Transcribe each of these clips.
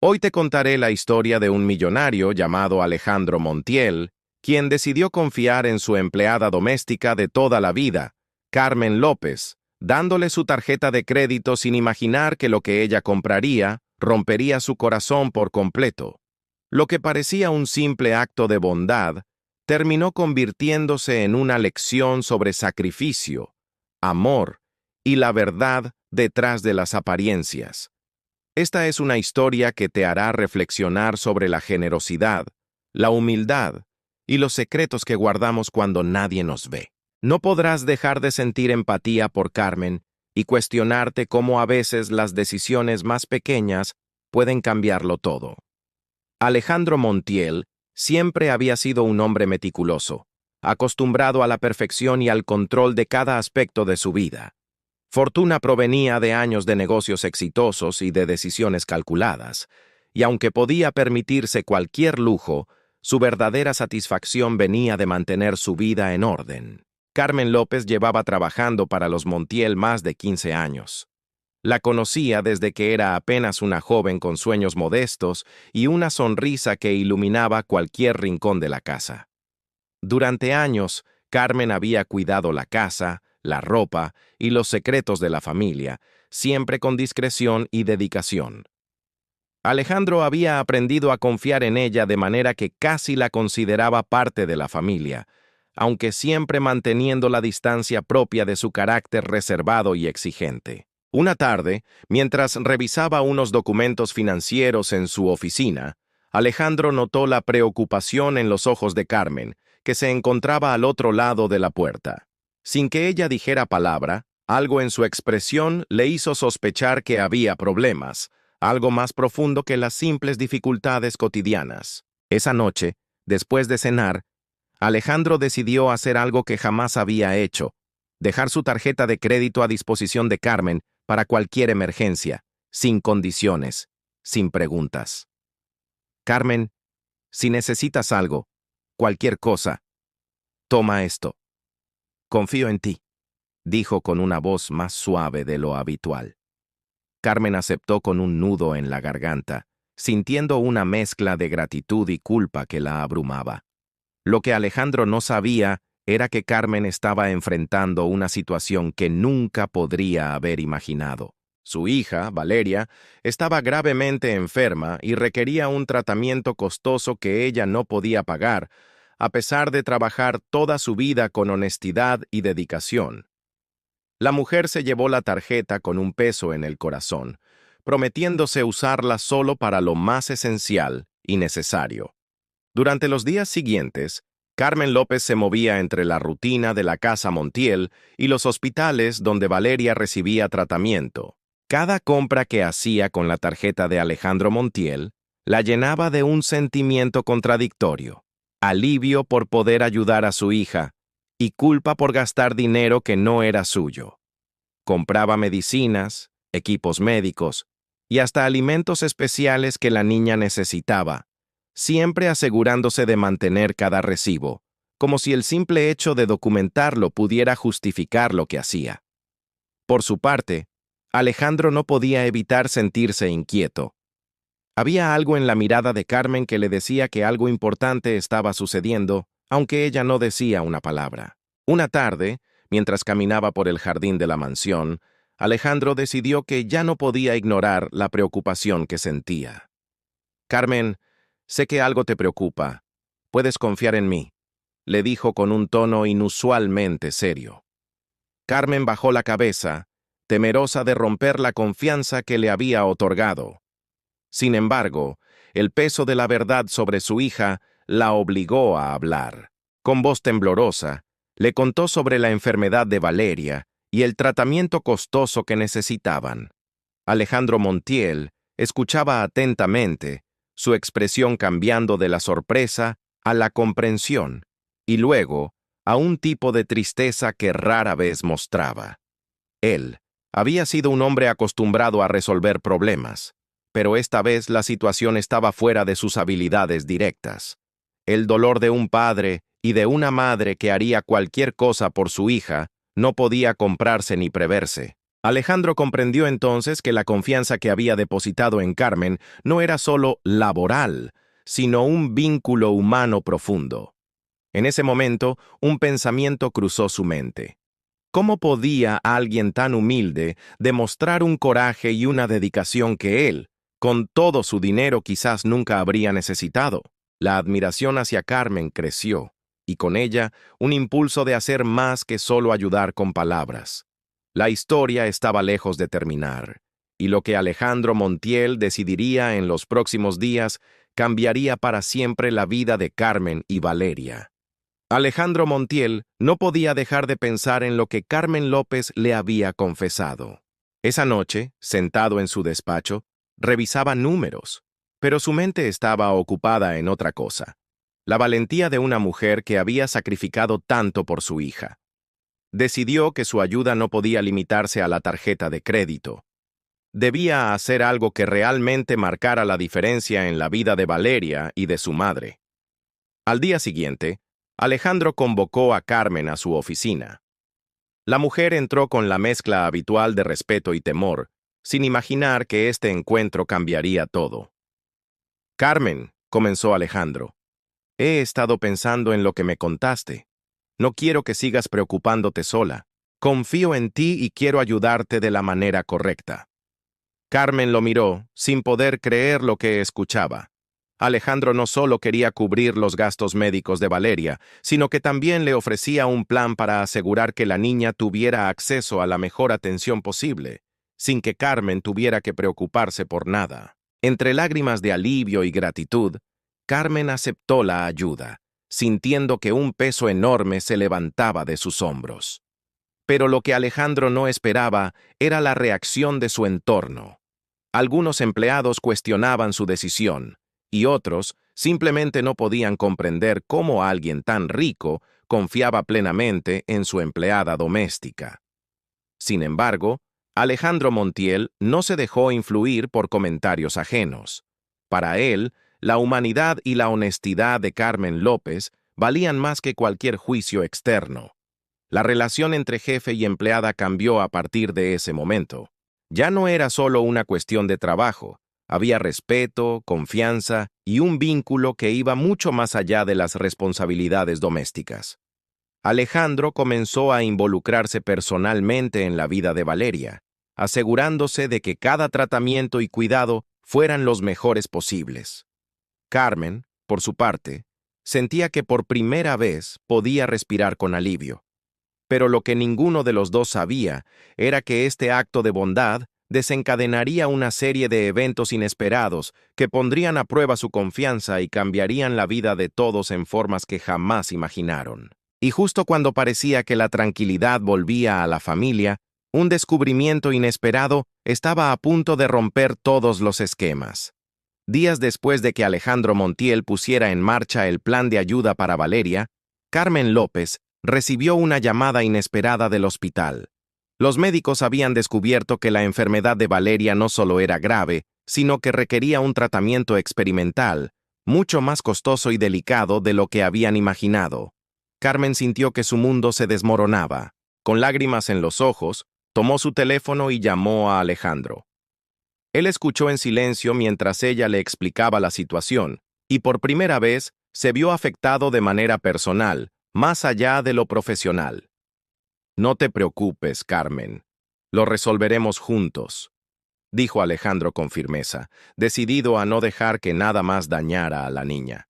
Hoy te contaré la historia de un millonario llamado Alejandro Montiel, quien decidió confiar en su empleada doméstica de toda la vida, Carmen López, dándole su tarjeta de crédito sin imaginar que lo que ella compraría rompería su corazón por completo. Lo que parecía un simple acto de bondad terminó convirtiéndose en una lección sobre sacrificio, amor y la verdad detrás de las apariencias. Esta es una historia que te hará reflexionar sobre la generosidad, la humildad y los secretos que guardamos cuando nadie nos ve. No podrás dejar de sentir empatía por Carmen y cuestionarte cómo a veces las decisiones más pequeñas pueden cambiarlo todo. Alejandro Montiel siempre había sido un hombre meticuloso, acostumbrado a la perfección y al control de cada aspecto de su vida. Fortuna provenía de años de negocios exitosos y de decisiones calculadas, y aunque podía permitirse cualquier lujo, su verdadera satisfacción venía de mantener su vida en orden. Carmen López llevaba trabajando para los Montiel más de 15 años. La conocía desde que era apenas una joven con sueños modestos y una sonrisa que iluminaba cualquier rincón de la casa. Durante años, Carmen había cuidado la casa, la ropa y los secretos de la familia, siempre con discreción y dedicación. Alejandro había aprendido a confiar en ella de manera que casi la consideraba parte de la familia, aunque siempre manteniendo la distancia propia de su carácter reservado y exigente. Una tarde, mientras revisaba unos documentos financieros en su oficina, Alejandro notó la preocupación en los ojos de Carmen, que se encontraba al otro lado de la puerta. Sin que ella dijera palabra, algo en su expresión le hizo sospechar que había problemas, algo más profundo que las simples dificultades cotidianas. Esa noche, después de cenar, Alejandro decidió hacer algo que jamás había hecho: dejar su tarjeta de crédito a disposición de Carmen para cualquier emergencia, sin condiciones, sin preguntas. Carmen, si necesitas algo, cualquier cosa, toma esto. Confío en ti, dijo con una voz más suave de lo habitual. Carmen aceptó con un nudo en la garganta, sintiendo una mezcla de gratitud y culpa que la abrumaba. Lo que Alejandro no sabía era que Carmen estaba enfrentando una situación que nunca podría haber imaginado. Su hija, Valeria, estaba gravemente enferma y requería un tratamiento costoso que ella no podía pagar, a pesar de trabajar toda su vida con honestidad y dedicación. La mujer se llevó la tarjeta con un peso en el corazón, prometiéndose usarla solo para lo más esencial y necesario. Durante los días siguientes, Carmen López se movía entre la rutina de la casa Montiel y los hospitales donde Valeria recibía tratamiento. Cada compra que hacía con la tarjeta de Alejandro Montiel la llenaba de un sentimiento contradictorio: alivio por poder ayudar a su hija y culpa por gastar dinero que no era suyo. Compraba medicinas, equipos médicos y hasta alimentos especiales que la niña necesitaba, siempre asegurándose de mantener cada recibo, como si el simple hecho de documentarlo pudiera justificar lo que hacía. Por su parte, Alejandro no podía evitar sentirse inquieto. Había algo en la mirada de Carmen que le decía que algo importante estaba sucediendo, aunque ella no decía una palabra. Una tarde, mientras caminaba por el jardín de la mansión, Alejandro decidió que ya no podía ignorar la preocupación que sentía. «Carmen, sé que algo te preocupa. Puedes confiar en mí», le dijo con un tono inusualmente serio. Carmen bajó la cabeza, temerosa de romper la confianza que le había otorgado. Sin embargo, el peso de la verdad sobre su hija la obligó a hablar. Con voz temblorosa, le contó sobre la enfermedad de Valeria y el tratamiento costoso que necesitaban. Alejandro Montiel escuchaba atentamente, su expresión cambiando de la sorpresa a la comprensión, y luego a un tipo de tristeza que rara vez mostraba. Él había sido un hombre acostumbrado a resolver problemas, pero esta vez la situación estaba fuera de sus habilidades directas. El dolor de un padre y de una madre que haría cualquier cosa por su hija no podía comprarse ni preverse. Alejandro comprendió entonces que la confianza que había depositado en Carmen no era solo laboral, sino un vínculo humano profundo. En ese momento, un pensamiento cruzó su mente. ¿Cómo podía alguien tan humilde demostrar un coraje y una dedicación que él, con todo su dinero, quizás nunca habría necesitado? La admiración hacia Carmen creció, y con ella un impulso de hacer más que solo ayudar con palabras. La historia estaba lejos de terminar, y lo que Alejandro Montiel decidiría en los próximos días cambiaría para siempre la vida de Carmen y Valeria. Alejandro Montiel no podía dejar de pensar en lo que Carmen López le había confesado. Esa noche, sentado en su despacho, revisaba números, pero su mente estaba ocupada en otra cosa: la valentía de una mujer que había sacrificado tanto por su hija. Decidió que su ayuda no podía limitarse a la tarjeta de crédito. Debía hacer algo que realmente marcara la diferencia en la vida de Valeria y de su madre. Al día siguiente, Alejandro convocó a Carmen a su oficina. La mujer entró con la mezcla habitual de respeto y temor, sin imaginar que este encuentro cambiaría todo. «Carmen», comenzó Alejandro, «he estado pensando en lo que me contaste. No quiero que sigas preocupándote sola. Confío en ti y quiero ayudarte de la manera correcta». Carmen lo miró, sin poder creer lo que escuchaba. Alejandro no solo quería cubrir los gastos médicos de Valeria, sino que también le ofrecía un plan para asegurar que la niña tuviera acceso a la mejor atención posible, sin que Carmen tuviera que preocuparse por nada. Entre lágrimas de alivio y gratitud, Carmen aceptó la ayuda, sintiendo que un peso enorme se levantaba de sus hombros. Pero lo que Alejandro no esperaba era la reacción de su entorno. Algunos empleados cuestionaban su decisión, y otros simplemente no podían comprender cómo alguien tan rico confiaba plenamente en su empleada doméstica. Sin embargo, Alejandro Montiel no se dejó influir por comentarios ajenos. Para él, la humanidad y la honestidad de Carmen López valían más que cualquier juicio externo. La relación entre jefe y empleada cambió a partir de ese momento. Ya no era solo una cuestión de trabajo, había respeto, confianza y un vínculo que iba mucho más allá de las responsabilidades domésticas. Alejandro comenzó a involucrarse personalmente en la vida de Valeria, asegurándose de que cada tratamiento y cuidado fueran los mejores posibles. Carmen, por su parte, sentía que por primera vez podía respirar con alivio. Pero lo que ninguno de los dos sabía era que este acto de bondad desencadenaría una serie de eventos inesperados que pondrían a prueba su confianza y cambiarían la vida de todos en formas que jamás imaginaron. Y justo cuando parecía que la tranquilidad volvía a la familia, un descubrimiento inesperado estaba a punto de romper todos los esquemas. Días después de que Alejandro Montiel pusiera en marcha el plan de ayuda para Valeria, Carmen López recibió una llamada inesperada del hospital. Los médicos habían descubierto que la enfermedad de Valeria no solo era grave, sino que requería un tratamiento experimental, mucho más costoso y delicado de lo que habían imaginado. Carmen sintió que su mundo se desmoronaba. Con lágrimas en los ojos, tomó su teléfono y llamó a Alejandro. Él escuchó en silencio mientras ella le explicaba la situación, y por primera vez se vio afectado de manera personal, más allá de lo profesional. «No te preocupes, Carmen. Lo resolveremos juntos», dijo Alejandro con firmeza, decidido a no dejar que nada más dañara a la niña.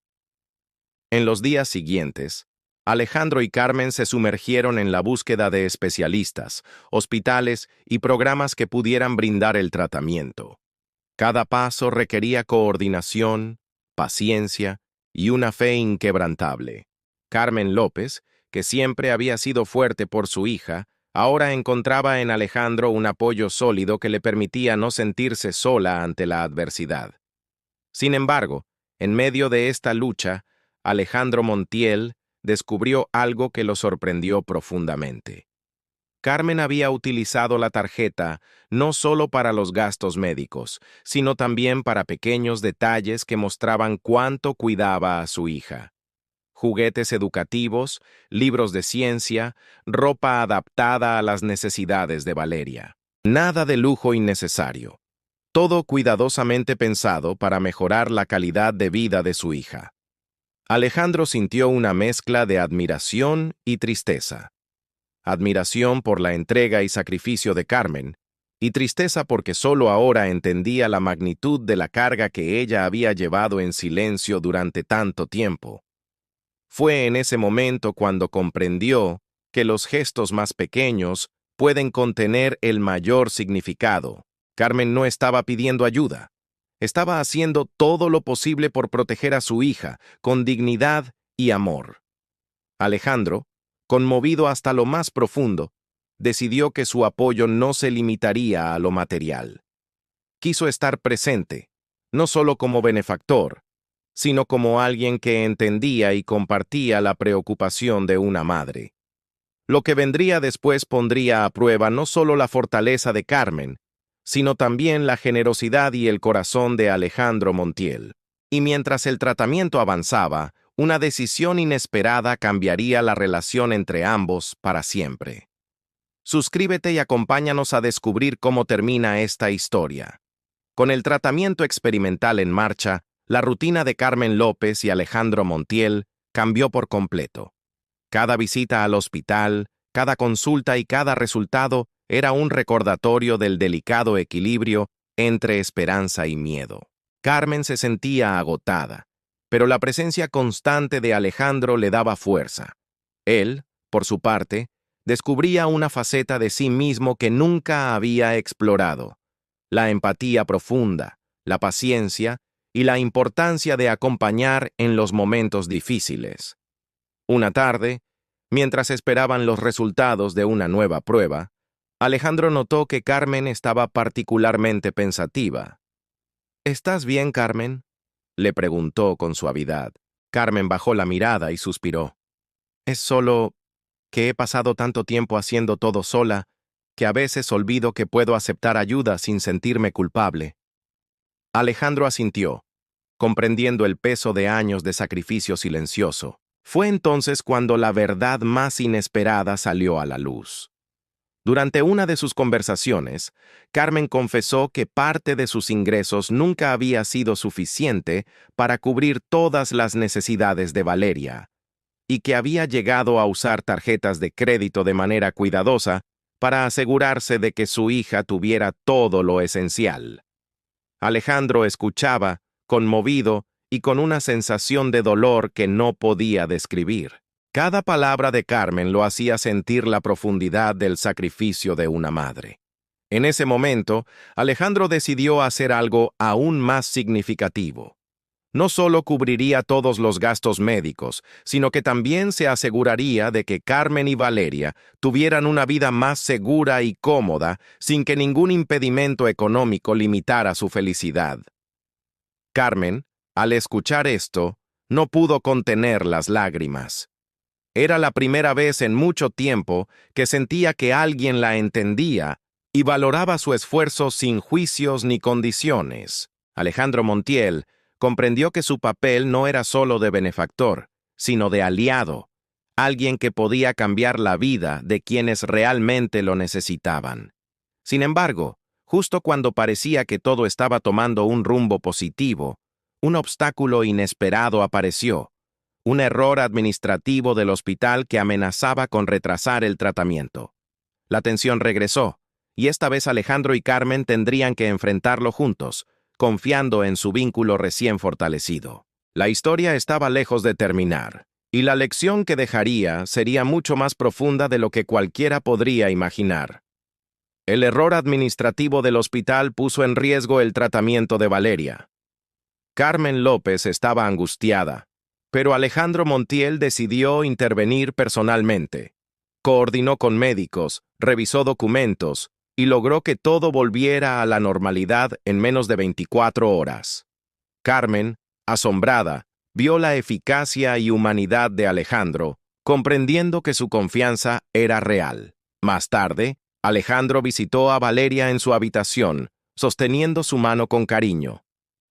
En los días siguientes, Alejandro y Carmen se sumergieron en la búsqueda de especialistas, hospitales y programas que pudieran brindar el tratamiento. Cada paso requería coordinación, paciencia y una fe inquebrantable. Carmen López, que siempre había sido fuerte por su hija, ahora encontraba en Alejandro un apoyo sólido que le permitía no sentirse sola ante la adversidad. Sin embargo, en medio de esta lucha, Alejandro Montiel descubrió algo que lo sorprendió profundamente. Carmen había utilizado la tarjeta no solo para los gastos médicos, sino también para pequeños detalles que mostraban cuánto cuidaba a su hija. Juguetes educativos, libros de ciencia, ropa adaptada a las necesidades de Valeria. Nada de lujo innecesario. Todo cuidadosamente pensado para mejorar la calidad de vida de su hija. Alejandro sintió una mezcla de admiración y tristeza. Admiración por la entrega y sacrificio de Carmen, y tristeza porque solo ahora entendía la magnitud de la carga que ella había llevado en silencio durante tanto tiempo. Fue en ese momento cuando comprendió que los gestos más pequeños pueden contener el mayor significado. Carmen no estaba pidiendo ayuda. Estaba haciendo todo lo posible por proteger a su hija, con dignidad y amor. Alejandro, conmovido hasta lo más profundo, decidió que su apoyo no se limitaría a lo material. Quiso estar presente, no solo como benefactor, sino como alguien que entendía y compartía la preocupación de una madre. Lo que vendría después pondría a prueba no solo la fortaleza de Carmen, sino también la generosidad y el corazón de Alejandro Montiel. Y mientras el tratamiento avanzaba, una decisión inesperada cambiaría la relación entre ambos para siempre. Suscríbete y acompáñanos a descubrir cómo termina esta historia. Con el tratamiento experimental en marcha, la rutina de Carmen López y Alejandro Montiel cambió por completo. Cada visita al hospital, cada consulta y cada resultado era un recordatorio del delicado equilibrio entre esperanza y miedo. Carmen se sentía agotada, pero la presencia constante de Alejandro le daba fuerza. Él, por su parte, descubría una faceta de sí mismo que nunca había explorado: la empatía profunda, la paciencia y la importancia de acompañar en los momentos difíciles. Una tarde, mientras esperaban los resultados de una nueva prueba, Alejandro notó que Carmen estaba particularmente pensativa. ¿Estás bien, Carmen?, le preguntó con suavidad. Carmen bajó la mirada y suspiró. Es solo que he pasado tanto tiempo haciendo todo sola que a veces olvido que puedo aceptar ayuda sin sentirme culpable. Alejandro asintió, comprendiendo el peso de años de sacrificio silencioso. Fue entonces cuando la verdad más inesperada salió a la luz. Durante una de sus conversaciones, Carmen confesó que parte de sus ingresos nunca había sido suficiente para cubrir todas las necesidades de Valeria, y que había llegado a usar tarjetas de crédito de manera cuidadosa para asegurarse de que su hija tuviera todo lo esencial. Alejandro escuchaba, conmovido y con una sensación de dolor que no podía describir. Cada palabra de Carmen lo hacía sentir la profundidad del sacrificio de una madre. En ese momento, Alejandro decidió hacer algo aún más significativo. No solo cubriría todos los gastos médicos, sino que también se aseguraría de que Carmen y Valeria tuvieran una vida más segura y cómoda, sin que ningún impedimento económico limitara su felicidad. Carmen, al escuchar esto, no pudo contener las lágrimas. Era la primera vez en mucho tiempo que sentía que alguien la entendía y valoraba su esfuerzo sin juicios ni condiciones. Alejandro Montiel comprendió que su papel no era solo de benefactor, sino de aliado, alguien que podía cambiar la vida de quienes realmente lo necesitaban. Sin embargo, justo cuando parecía que todo estaba tomando un rumbo positivo, un obstáculo inesperado apareció: un error administrativo del hospital que amenazaba con retrasar el tratamiento. La tensión regresó, y esta vez Alejandro y Carmen tendrían que enfrentarlo juntos, confiando en su vínculo recién fortalecido. La historia estaba lejos de terminar, y la lección que dejaría sería mucho más profunda de lo que cualquiera podría imaginar. El error administrativo del hospital puso en riesgo el tratamiento de Valeria. Carmen López estaba angustiada, pero Alejandro Montiel decidió intervenir personalmente. Coordinó con médicos, revisó documentos y logró que todo volviera a la normalidad en menos de 24 horas. Carmen, asombrada, vio la eficacia y humanidad de Alejandro, comprendiendo que su confianza era real. Más tarde, Alejandro visitó a Valeria en su habitación, sosteniendo su mano con cariño.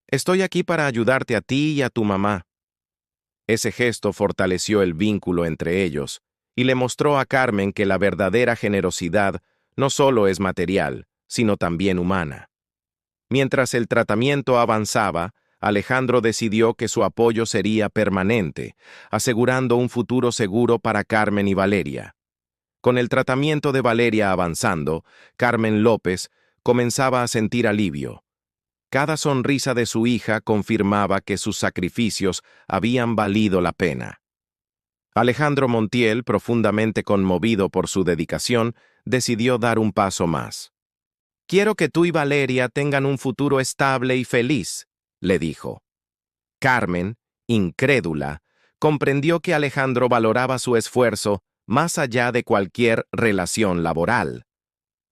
«Estoy aquí para ayudarte a ti y a tu mamá». Ese gesto fortaleció el vínculo entre ellos y le mostró a Carmen que la verdadera generosidad no solo es material, sino también humana. Mientras el tratamiento avanzaba, Alejandro decidió que su apoyo sería permanente, asegurando un futuro seguro para Carmen y Valeria. Con el tratamiento de Valeria avanzando, Carmen López comenzaba a sentir alivio. Cada sonrisa de su hija confirmaba que sus sacrificios habían valido la pena. Alejandro Montiel, profundamente conmovido por su dedicación, decidió dar un paso más. «Quiero que tú y Valeria tengan un futuro estable y feliz», le dijo. Carmen, incrédula, comprendió que Alejandro valoraba su esfuerzo más allá de cualquier relación laboral.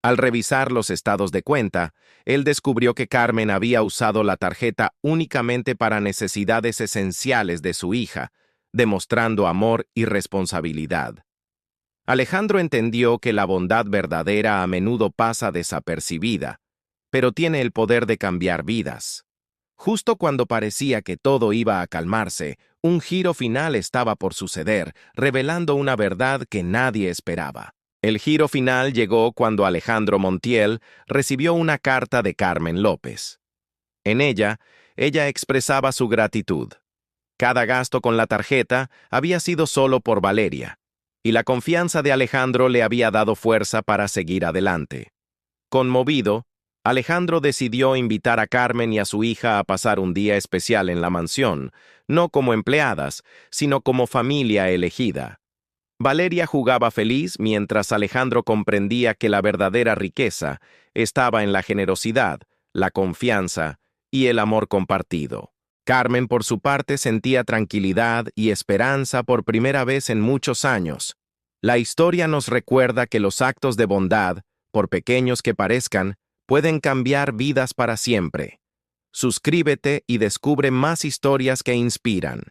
Al revisar los estados de cuenta, él descubrió que Carmen había usado la tarjeta únicamente para necesidades esenciales de su hija, demostrando amor y responsabilidad. Alejandro entendió que la bondad verdadera a menudo pasa desapercibida, pero tiene el poder de cambiar vidas. Justo cuando parecía que todo iba a calmarse, un giro final estaba por suceder, revelando una verdad que nadie esperaba. El giro final llegó cuando Alejandro Montiel recibió una carta de Carmen López. En ella expresaba su gratitud. Cada gasto con la tarjeta había sido solo por Valeria, y la confianza de Alejandro le había dado fuerza para seguir adelante. Conmovido, Alejandro decidió invitar a Carmen y a su hija a pasar un día especial en la mansión, no como empleadas, sino como familia elegida. Valeria jugaba feliz mientras Alejandro comprendía que la verdadera riqueza estaba en la generosidad, la confianza y el amor compartido. Carmen, por su parte, sentía tranquilidad y esperanza por primera vez en muchos años. La historia nos recuerda que los actos de bondad, por pequeños que parezcan, pueden cambiar vidas para siempre. Suscríbete y descubre más historias que inspiran.